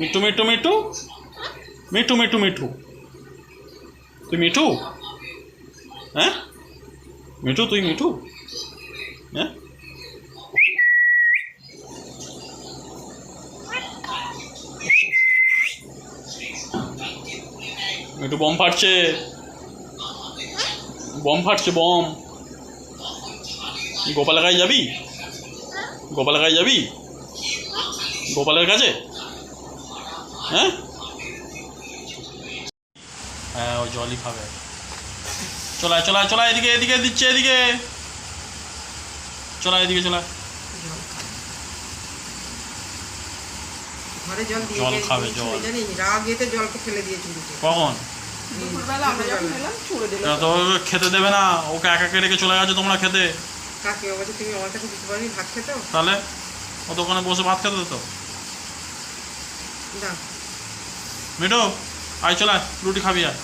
মিঠু মিঠু মিঠু মিঠু মিঠু মিঠু তুই মিঠু? হ্যাঁ মিঠু, তুই মিঠু? হ্যাঁ মিঠু বম ফাটছে, বম ফাটছে, বম। গোপালের কাছে যাবি? গোপালের কাছে যাবি? গোপালের কাছে? হ্যাঁ হ্যাঁ, ও জলই খাবে। চলায় চলায় চলায়, এদিকে এদিকে দিচ্ছে, এদিকে চলায়, এদিকে চলায়। ঘরে জল দিয়ে জল খাবে, জল। জানিস রাগ এতে জলকে ফেলে দিয়েছি কখন? তো খেতে দেবে না, ওকে একা একা রেখে চলে গেছে তোমরা খেতে। কাকে বলছে তুমি আমার কাছে দিতে পারবি ভাত খেতে? তাহলে ও তো ওখানে বসে ভাত খেতে তো। মিঠু আয়, চলে রুটি খাবি? আয়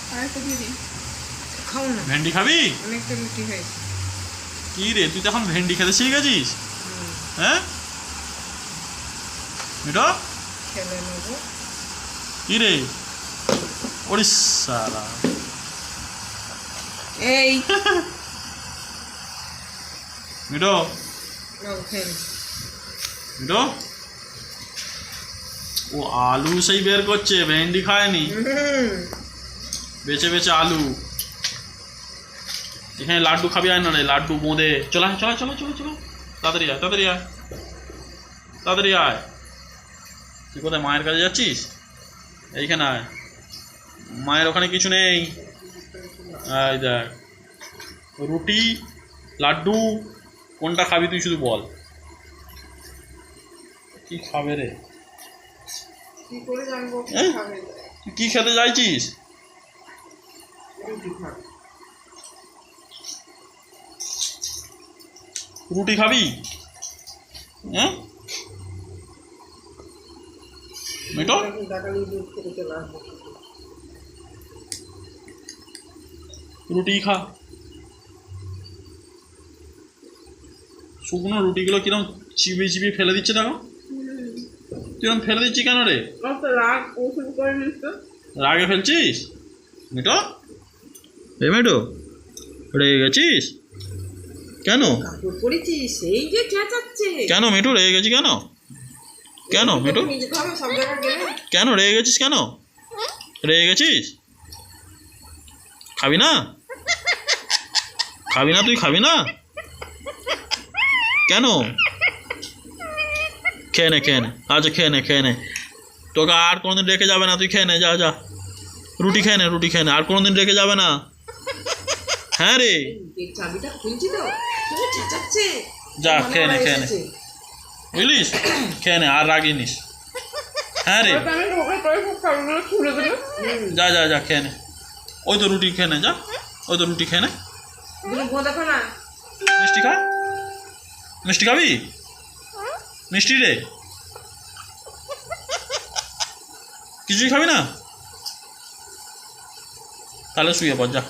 খাও না, ভেন্ডি খাবি? অনেকটা রুটি হয়েছে। কি রে, তুই তো এখন ভেন্ডি খেতে শিখে গেছিস? হ্যাঁ মিঠু খেলে নেবো। কি রে ওড়িশালা, এই মিঠু খেলে মিঠু ও আলু সেই বের করছে, ভেন্ডি খায়নি। বেছে বেছে আলু। এখানে লাড্ডু খাবি? আয় না রে, লাড্ডু বোঁদে। চলা চলা চলা চলা চলা, তাড়াতাড়ি আয়, তাড়াতাড়ি আয়, তাড়াতাড়ি আয়। তুই কোথায় মায়ের কাছে যাচ্ছিস? এইখানে আয়, মায়ের ওখানে কিছু নেই। এই দেখ, রুটি লাড্ডু কোনটা খাবি তুই শুধু বল। কি খাবে রে? কি করে জানবো কি খাবে? তুই কি খেতে চাইছিস? রুটি খাবি? হ্যাঁ মিঠু রুটি খা। শুকনো রুটিগুলো কিরম চিবিয়ে চিবিয়ে ফেলে দিচ্ছে, দেখো। তুই এরকম ফেলে দিচ্ছি কেন রে? রাগে ফেলছিস মিঠু? এ মিঠু রেগে গেছিস কেন? কেন মিঠু রেগে গেছিস কেন? কেন মিঠু কেন রেগে গেছিস কেন? রেগে গেছিস? খাবি না? খাবি না? তুই খাবি না কেন? খেয়ে নে, খেয়ে নে, আচ্ছা খেয়ে নে, খেয়ে নে। তোকে আর কোনোদিন রেখে যাবে না, তুই খেয়ে নে, যা যা রুটি খেয়ে নে, রুটি খেয়ে নে, আর কোনোদিন রেখে যাবে না। হ্যাঁ রে যা খেয়ে নে, খেয়ে নে, বুঝলিস? খেয়ে নে, আর রাগিনিস। হ্যাঁ রে যা যা যা খেয়ে নে। ওই তো রুটি খেয়ে নে, যা ওই তো রুটি খেয়ে নে। মিষ্টি খা, মিষ্টি খাবি? মিষ্টি রে, কিছুই খাবি না? তাহলে শুয়ে পড়, যা।